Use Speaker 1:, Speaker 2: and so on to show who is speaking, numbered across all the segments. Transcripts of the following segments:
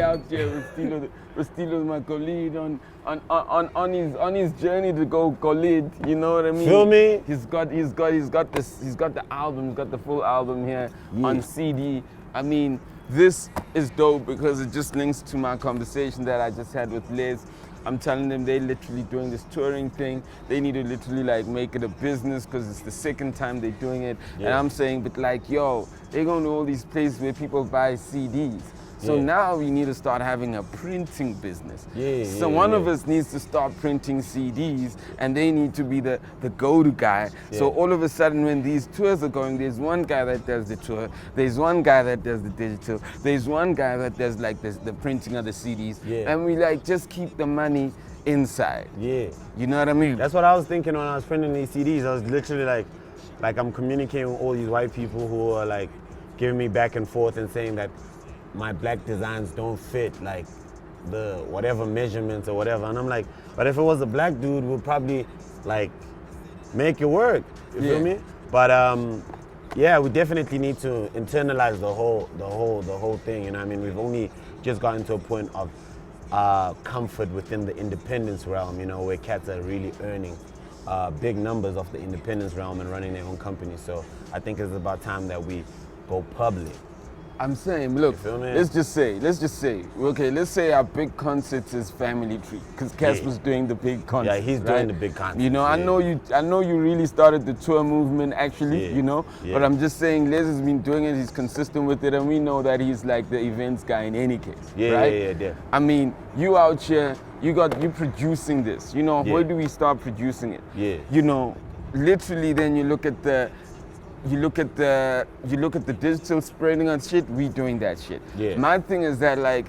Speaker 1: out here with Stilo Magolide on his journey to go Golide. You know what I mean?
Speaker 2: Feel me?
Speaker 1: He's got the album. He's got the full album here on CD. I mean, this is dope because it just links to my conversation that I just had with Liz. I'm telling them they're literally doing this touring thing. They need to literally like make it a business because it's the second time they're doing it. And I'm saying, but like, yo, they're going to all these places where people buy CDs. So now we need to start having a printing business. So one of us needs to start printing CDs and they need to be the go-to guy. So all of a sudden when these tours are going, there's one guy that does the tour, there's one guy that does the digital, there's one guy that does like the printing of the CDs. And we like just keep the money inside. You know what I mean?
Speaker 2: That's what I was thinking when I was printing these CDs. I was literally like I'm communicating with all these white people who are like giving me back and forth and saying that my black designs don't fit like the whatever measurements or whatever, and I'm like, but if it was a black dude, we'd probably like make it work. You feel me? But yeah, we definitely need to internalize the whole thing. You know what I mean? We've only just gotten to a point of comfort within the independence realm. You know, where cats are really earning big numbers off the independence realm and running their own company. So I think it's about time that we go public.
Speaker 1: I'm saying, look, let's just say, okay, let's say our big concert is Family Tree, because Casper's doing the big concert.
Speaker 2: Yeah, he's doing the big concert.
Speaker 1: You know, I know you really started the tour movement actually, you know, but I'm just saying Les has been doing it, he's consistent with it, and we know that he's like the events guy in any case, right?
Speaker 2: Yeah.
Speaker 1: I mean, you out here, you producing this, you know, where do we start producing it? You know, literally then you look at the digital spreading on shit, we doing that shit. My thing is that like,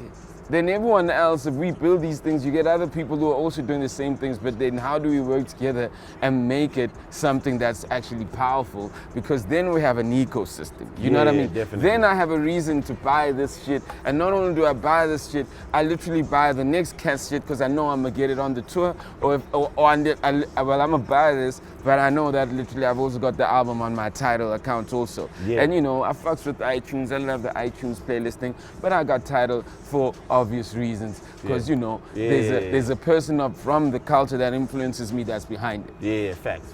Speaker 1: then everyone else, if we build these things, you get other people who are also doing the same things, but then how do we work together and make it something that's actually powerful? Because then we have an ecosystem, you know what I mean?
Speaker 2: Definitely.
Speaker 1: Then I have a reason to buy this shit, and not only do I buy this shit, I literally buy the next cat shit because I know I'm gonna get it on the tour, well, I'm gonna buy this, but I know that literally I've also got the album on my Tidal account also. And you know, I fucks with iTunes, I love the iTunes playlist thing, but I got Tidal for obvious reasons, because you know, there's a person up from the culture that influences me that's behind it.
Speaker 2: Facts.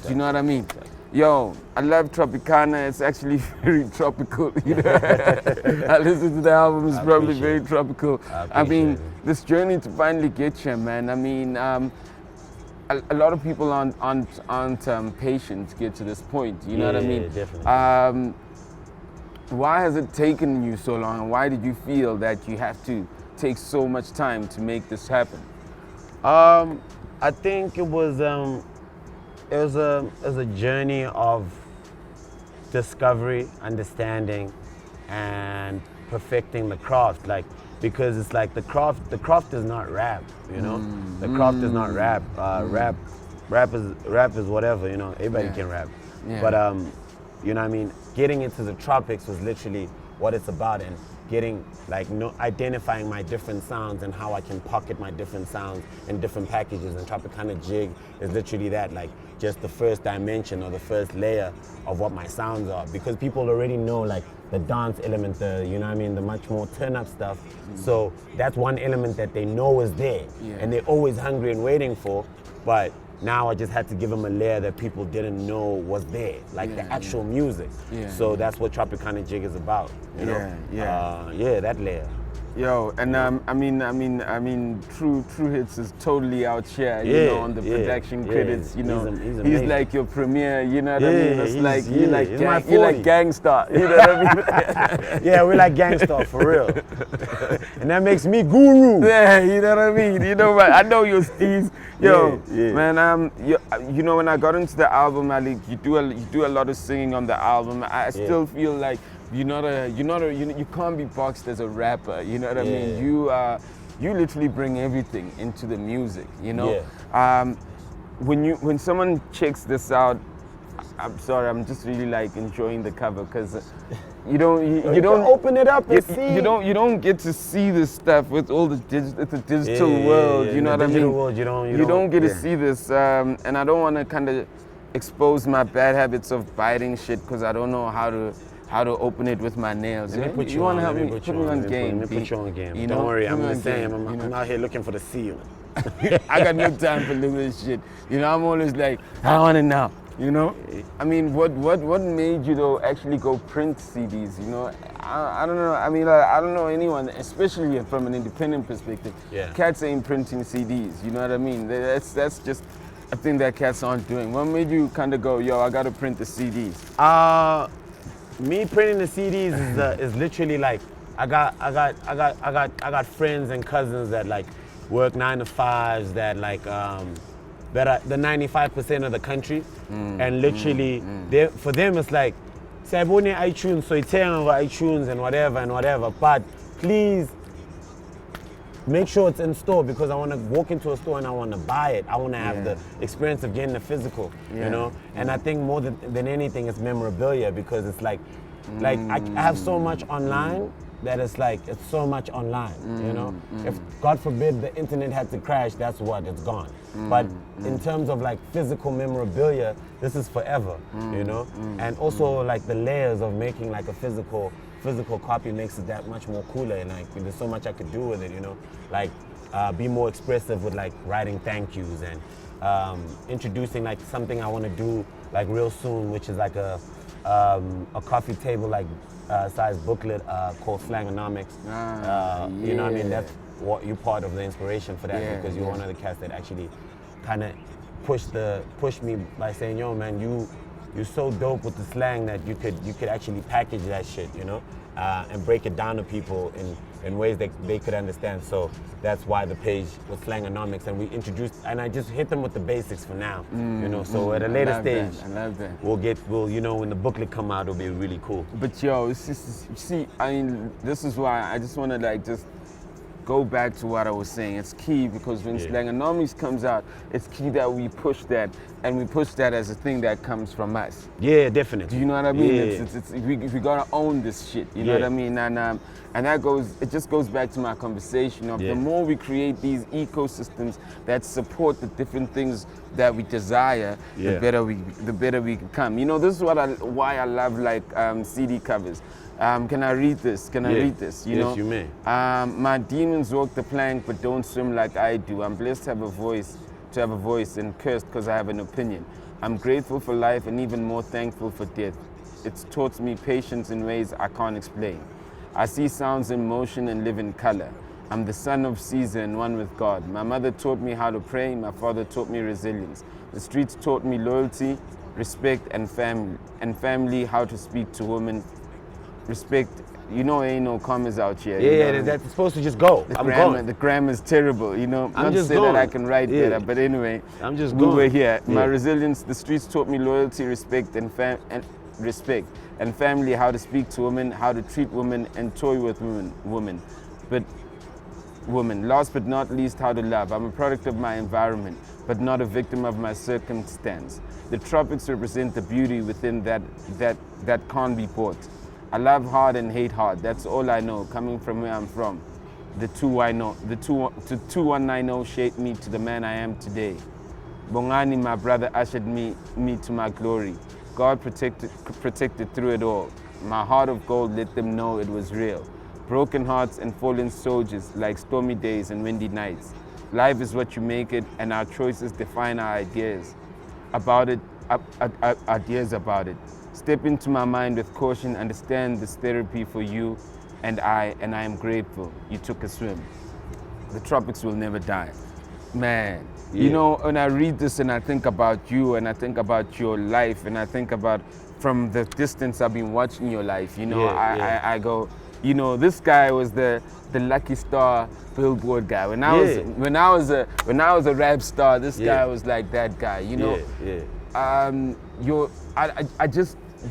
Speaker 1: Do you know what I mean? Yo, I love Tropicana, it's actually very tropical, you know? I listen to the album, it's probably very tropical. I mean, this journey to finally get here, man, I mean, a lot of people aren't patient to get to this point, you know what I mean?
Speaker 2: Definitely.
Speaker 1: Why has it taken you so long, and why did you feel that you have to take so much time to make this happen?
Speaker 2: I think it was a journey of discovery, understanding, and perfecting the craft. Like, because it's like the craft is not rap, you know. The craft is not rap. Rap is whatever, you know. Everybody can rap, but you know what I mean? Getting into the tropics was literally what it's about, and getting like identifying my different sounds and how I can pocket my different sounds in different packages. And Tropicana Jiiig is literally that, like just the first dimension or the first layer of what my sounds are, because people already know like the dance element, you know what I mean, the much more turn up stuff. So that's one element that they know is there, and they're always hungry and waiting for. But now I just had to give them a layer that people didn't know was there, like the actual music. So that's what Tropicana Jiiig is about, you know? That layer.
Speaker 1: Yo, and I mean, True Hits is totally out here, you know, on the production credits, you know. He's like your premier, you know what I mean? It's like you like Gangsta, you know what I mean?
Speaker 2: Yeah, we like Gangsta for real, and that makes me guru.
Speaker 1: Yeah, you know what I mean. You know, I know your steez. Yo, man, you know, when I got into the album, you do a lot of singing on the album. I still feel like you can't be boxed as a rapper. You know what I mean? You literally bring everything into the music. You know, when someone checks this out, I'm sorry, I'm just really like enjoying the cover, because you don't
Speaker 2: open it up and see.
Speaker 1: You don't get to see this stuff with all the digital world. You know what I mean?
Speaker 2: World, you
Speaker 1: don't get to see this, and I don't want to kind of expose my bad habits of biting shit, because I don't know how how to open it with my nails.
Speaker 2: Let me put you
Speaker 1: wanna
Speaker 2: on.
Speaker 1: help
Speaker 2: Let
Speaker 1: me
Speaker 2: me
Speaker 1: put me on game.
Speaker 2: Let me put you on game.
Speaker 1: You
Speaker 2: Don't
Speaker 1: know?
Speaker 2: worry,
Speaker 1: Put
Speaker 2: I'm
Speaker 1: me
Speaker 2: the
Speaker 1: on
Speaker 2: same.
Speaker 1: game,
Speaker 2: I'm out here looking for the seal.
Speaker 1: I got no time for little shit. You know, I'm always like, I want it now. You know, I mean, what made you though actually go print CDs? You know, I don't know. I mean, I don't know anyone, especially from an independent perspective.
Speaker 2: Yeah.
Speaker 1: Cats ain't printing CDs. You know what I mean? That's just a thing that cats aren't doing. What made you kind of go, yo, I gotta print the CDs?
Speaker 2: Me printing the CDs is literally like I got friends and cousins that like work 9 to 5s that like that are the 95% of the country, and literally for them it's like sayabone iTunes, so it's on iTunes and whatever, but please make sure it's in store, because I want to walk into a store and I want to buy it. I want to have the experience of getting the physical, you know. And I think more than anything, it's memorabilia, because it's like I have so much online that it's like it's so much online, you know. If God forbid the internet had to crash, that's what, it's gone. But in terms of like physical memorabilia, this is forever, you know. And also like the layers of making like a physical copy makes it that much more cooler, and like there's so much I could do with it, you know. Like be more expressive with like writing thank yous and introducing like something I want to do like real soon, which is like a coffee table like size booklet called Slangonomics. You know what I mean? That's what you're part of the inspiration for that, because you're one of the cats that actually kind of pushed me by saying, yo man, you're so dope with the slang that you could actually package that shit, you know, and break it down to people in ways that they could understand. So that's why the page was Slangonomics, and we introduced, and I just hit them with the basics for now, you know. So at a later stage,
Speaker 1: I love that.
Speaker 2: we'll you know, when the booklet come out, it'll be really cool.
Speaker 1: But yo, see, I mean, this is why I just want to like just go back to what I was saying. It's key, because when Slangonomics comes out, it's key that we push that, and we push that as a thing that comes from us.
Speaker 2: Yeah, definitely.
Speaker 1: Do you know what I mean?
Speaker 2: Yeah.
Speaker 1: We gotta own this shit. You know what I mean? And it just goes back to my conversation of the more we create these ecosystems that support the different things that we desire, the better we become. You know, this is why I love like CD covers. Can I read this? Can I read this? You know?
Speaker 2: Yes, you may.
Speaker 1: My demons walk the plank but don't swim like I do. I'm blessed to have a voice and cursed because I have an opinion. I'm grateful for life and even more thankful for death. It's taught me patience in ways I can't explain. I see sounds in motion and live in color. I'm the son of Caesar and one with God. My mother taught me how to pray. My father taught me resilience. The streets taught me loyalty, respect, and family, how to speak to women. Respect, you know, ain't no commas out here.
Speaker 2: Yeah, that's supposed to just go.
Speaker 1: The grammar's terrible, you know.
Speaker 2: I'm
Speaker 1: not
Speaker 2: just
Speaker 1: to say
Speaker 2: going.
Speaker 1: that I can write better, but anyway,
Speaker 2: I'm just
Speaker 1: we
Speaker 2: going.
Speaker 1: were here.
Speaker 2: Yeah.
Speaker 1: My resilience, the streets taught me loyalty, respect, and family, how to speak to women, how to treat women, and toy with women. Last but not least, how to love. I'm a product of my environment, but not a victim of my circumstance. The tropics represent the beauty within that can't be bought. I love hard and hate hard. That's all I know. Coming from where I'm from, the 2190 shaped me to the man I am today. Bongani, my brother, ushered me to my glory. God protected through it all. My heart of gold let them know it was real. Broken hearts and fallen soldiers, like stormy days and windy nights. Life is what you make it, and our choices define our ideas about it. Step into my mind with caution, understand this therapy for you and I am grateful you took a swim. The tropics will never die. Man, you know, when I read this and I think about you and I think about your life and I think about from the distance I've been watching your life, you know, I go, you know, this guy was the Lucky Star Billboard guy. When I was a rap star, this guy was like that guy, you know.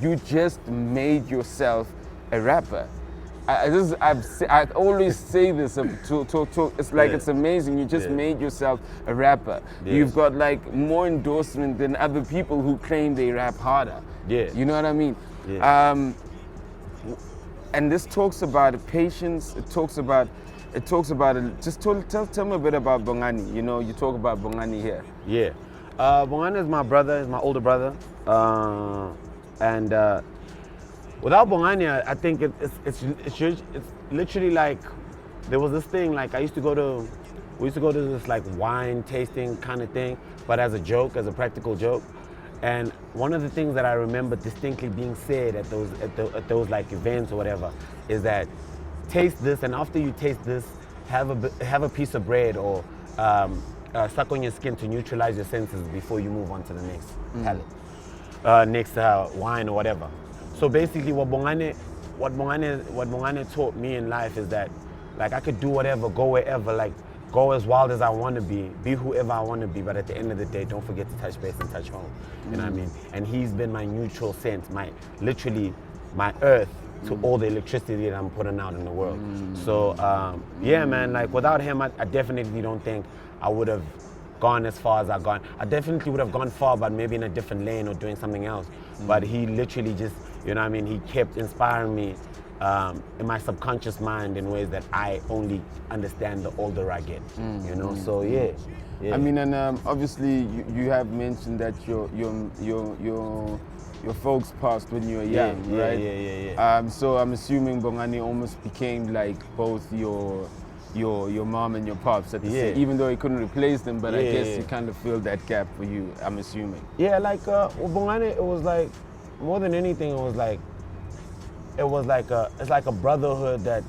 Speaker 1: You just made yourself a rapper. I always say this it's like it's amazing. You just made yourself a rapper. You've got like more endorsement than other people who claim they rap harder. You know what I mean? And this talks about patience. It talks about just tell me a bit about Bongani. You know, you talk about Bongani here. Bongani
Speaker 2: is my brother, is my older brother. And without Bongani, I think it's literally like, there was this thing, like we used to go to this like wine tasting kind of thing, but as a joke, as a practical joke. And one of the things that I remember distinctly being said at those like events or whatever is that taste this, and after you taste this, have a piece of bread or suck on your skin to neutralize your senses before you move on to the next palate, next wine or whatever. So basically, what Bongani taught me in life is that, like, I could do whatever, go wherever, like, go as wild as I want to be whoever I want to be, but at the end of the day, don't forget to touch base and touch home. You know what I mean? And he's been my neutral sense, literally my earth to all the electricity that I'm putting out in the world. So yeah, man, like without him, I definitely don't think I would have gone as far as I've gone. I definitely would have gone far, but maybe in a different lane or doing something else. But he literally just, you know what I mean, he kept inspiring me in my subconscious mind in ways that I only understand the older I get, you know. So yeah.
Speaker 1: I mean, and obviously you have mentioned that your folks passed when you were young, right?
Speaker 2: Yeah.
Speaker 1: So I'm assuming Bongani almost became like both your mom and your pops at the same, even though he couldn't replace them, but I guess he kind of filled that gap for you, I'm assuming.
Speaker 2: Yeah, like Bongani, it was like, more than anything, it's like a brotherhood that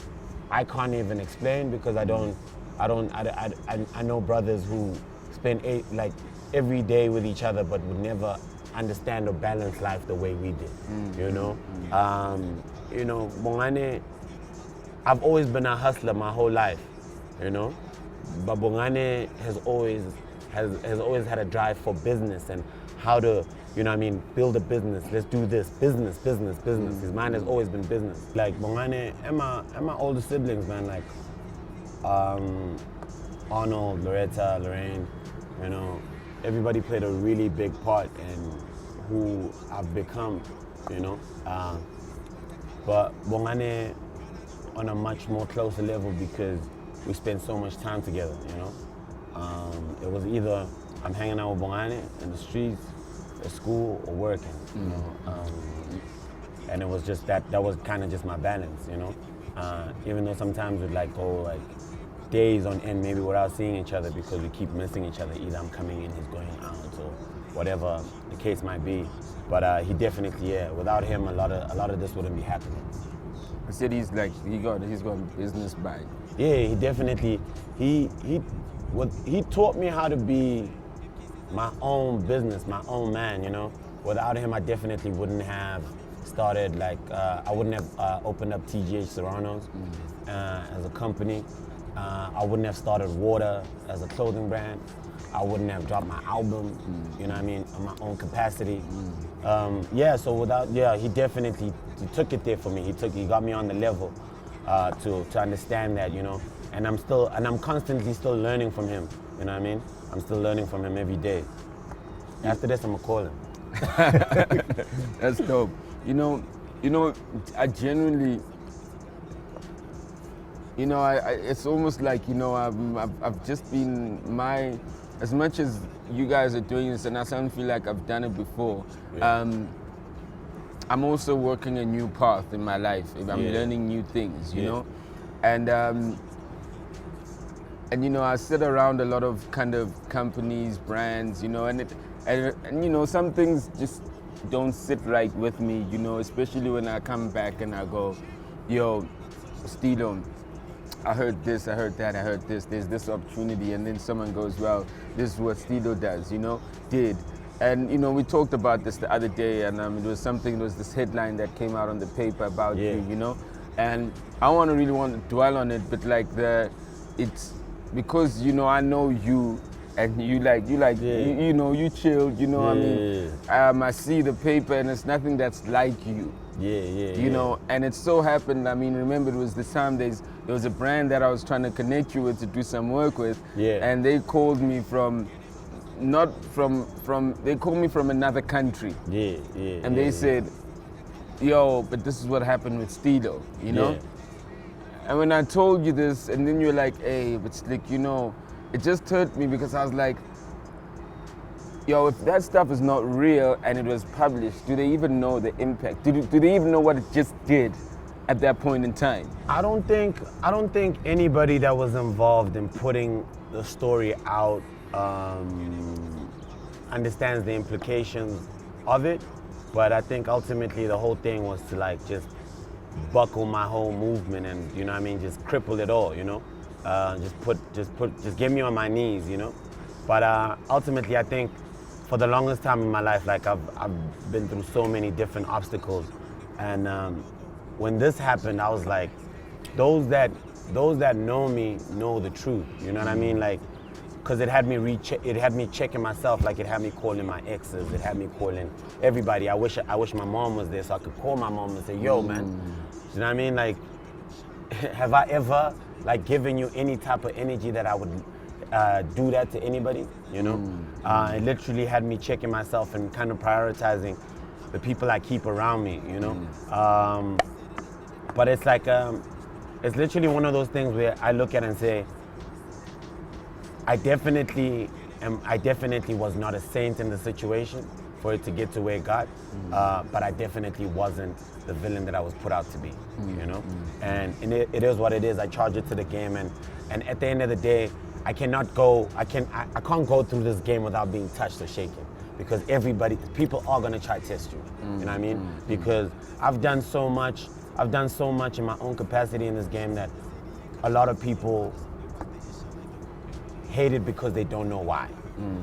Speaker 2: I can't even explain, because I know brothers who spend every day with each other, but would never understand or balance life the way we did. You know, Bongani, I've always been a hustler my whole life, you know, but Bongani has always had a drive for business and how to, you know what I mean, build a business. Let's do this. Business. His mind has always been business. Like Bongani and my older siblings, man, like Arnold, Loretta, Lorraine, you know, everybody played a really big part in who I've become, you know. But Bongani on a much more closer level, because we spend so much time together, you know. It was either I'm hanging out with Bongani in the streets, at school, or working, you know. And it was just that was kind of just my balance, you know. Even though sometimes we'd like go like days on end maybe without seeing each other because we keep missing each other. Either I'm coming in, he's going out, or whatever the case might be. But he definitely, without him, a lot of this wouldn't be happening.
Speaker 1: I said he's got business bag.
Speaker 2: Yeah, he definitely, he taught me how to be my own business, my own man, you know. Without him, I definitely wouldn't have started, like, I wouldn't have opened up TGH Serranos as a company. I wouldn't have started Water as a clothing brand. I wouldn't have dropped my album, you know what I mean, on my own capacity. So without, he definitely took it there for me. He got me on the level to understand that, you know. And I'm constantly still learning from him, you know what I mean? I'm still learning from him every day. After this, I'm gonna call him.
Speaker 1: That's dope. You know, I genuinely, you know, it's almost like, you know, I've just been as much as you guys are doing this, and I don't feel like I've done it before. I'm also working a new path in my life. I'm learning new things, you know, and you know, I sit around a lot of kind of companies, brands, you know, and you know, some things just don't sit right with me, you know, especially when I come back and I go, yo, Stilo, I heard this, I heard that, I heard this, there's this opportunity, and then someone goes, well, this is what Stilo does, you know, And, you know, we talked about this the other day, and it was this headline that came out on the paper about you, you know, and I really want to dwell on it, but like it's because, you know, I know you, and you know, you chilled, you know what I mean? I see the paper, and it's nothing that's like you. You know, and it so happened, I mean, remember it was the time there was a brand that I was trying to connect you with to do some work with, and they called me from they called me from another country. And they said, yo, but this is what happened with Stilo, you know? And when I told you this, and then you're like, hey, but Slick, you know, it just hurt me because I was like, Yo, if that stuff is not real and it was published, do they even know the impact? Do they even know what it just did at that point in time?
Speaker 2: I don't think anybody that was involved in putting the story out understands the implications of it. But I think ultimately the whole thing was to like just buckle my whole movement and, you know what I mean, just cripple it all, you know? Just get me on my knees, you know? But ultimately I think for the longest time in my life, like I've been through so many different obstacles. And when this happened, I was like, those that know me know the truth, you know what I mean? Like, because it had me checking myself, like it had me calling my exes, it had me calling everybody. I wish my mom was there so I could call my mom and say, yo, man, you know what I mean? Like, have I ever like given you any type of energy that I would do that to anybody, you know? It literally had me checking myself and kind of prioritizing the people I keep around me, you know? But it's like, it's literally one of those things where I look at it and say, I definitely was not a saint in the situation for it to get to where it got, but I definitely wasn't the villain that I was put out to be, you know? And it is what it is. I charge it to the game, and at the end of the day, I can't go through this game without being touched or shaken, because people are gonna try to test you, you know what I mean? Because I've done so much in my own capacity in this game that a lot of people hate it because they don't know why.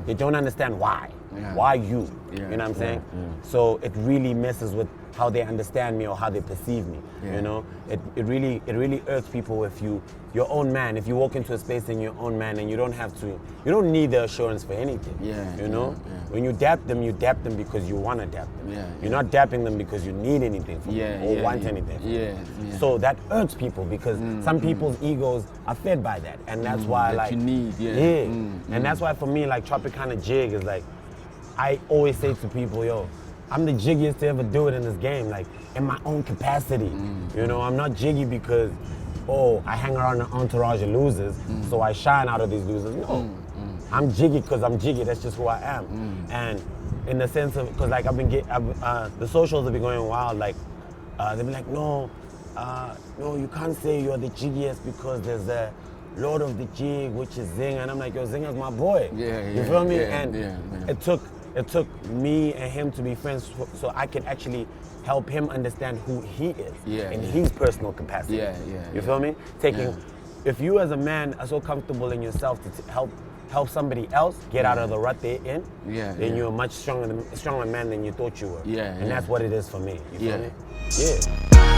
Speaker 2: They don't understand why.
Speaker 1: Yeah.
Speaker 2: Why you?
Speaker 1: Yeah.
Speaker 2: You know what I'm saying?
Speaker 1: Yeah.
Speaker 2: So it really messes with how they understand me or how they perceive me.
Speaker 1: Yeah.
Speaker 2: You know? It really irks people if your own man, if you walk into a space and your own man and you don't need the assurance for anything.
Speaker 1: Yeah.
Speaker 2: You know?
Speaker 1: Yeah.
Speaker 2: When you dap them because you want to dap them.
Speaker 1: Yeah.
Speaker 2: You're not dapping them because you need anything from them or want anything from them.
Speaker 1: Yeah.
Speaker 2: So that irks people because some people's egos are fed by that, and that's why
Speaker 1: that you need,
Speaker 2: and that's why for me, like Tropicana Jiiig is like, I always say to people, yo, I'm the jiggiest to ever do it in this game, like in my own capacity. You know, I'm not jiggy because, I hang around an entourage of losers, so I shine out of these losers. No, I'm jiggy because I'm jiggy. That's just who I am. And in the sense of, because like the socials have been going wild. Like they've been like, no, you can't say you're the jiggiest because there's a Lord of the Jiig, which is Zinga, and I'm like, yo, Zinga's my boy. You feel me? It took me and him to be friends so I could actually help him understand who he is in his personal capacity. You feel me? If you as a man are so comfortable in yourself to help somebody else get out of the rut they're in, then you're a much stronger man than you thought you were. And that's what it is for me. You feel me? Yeah.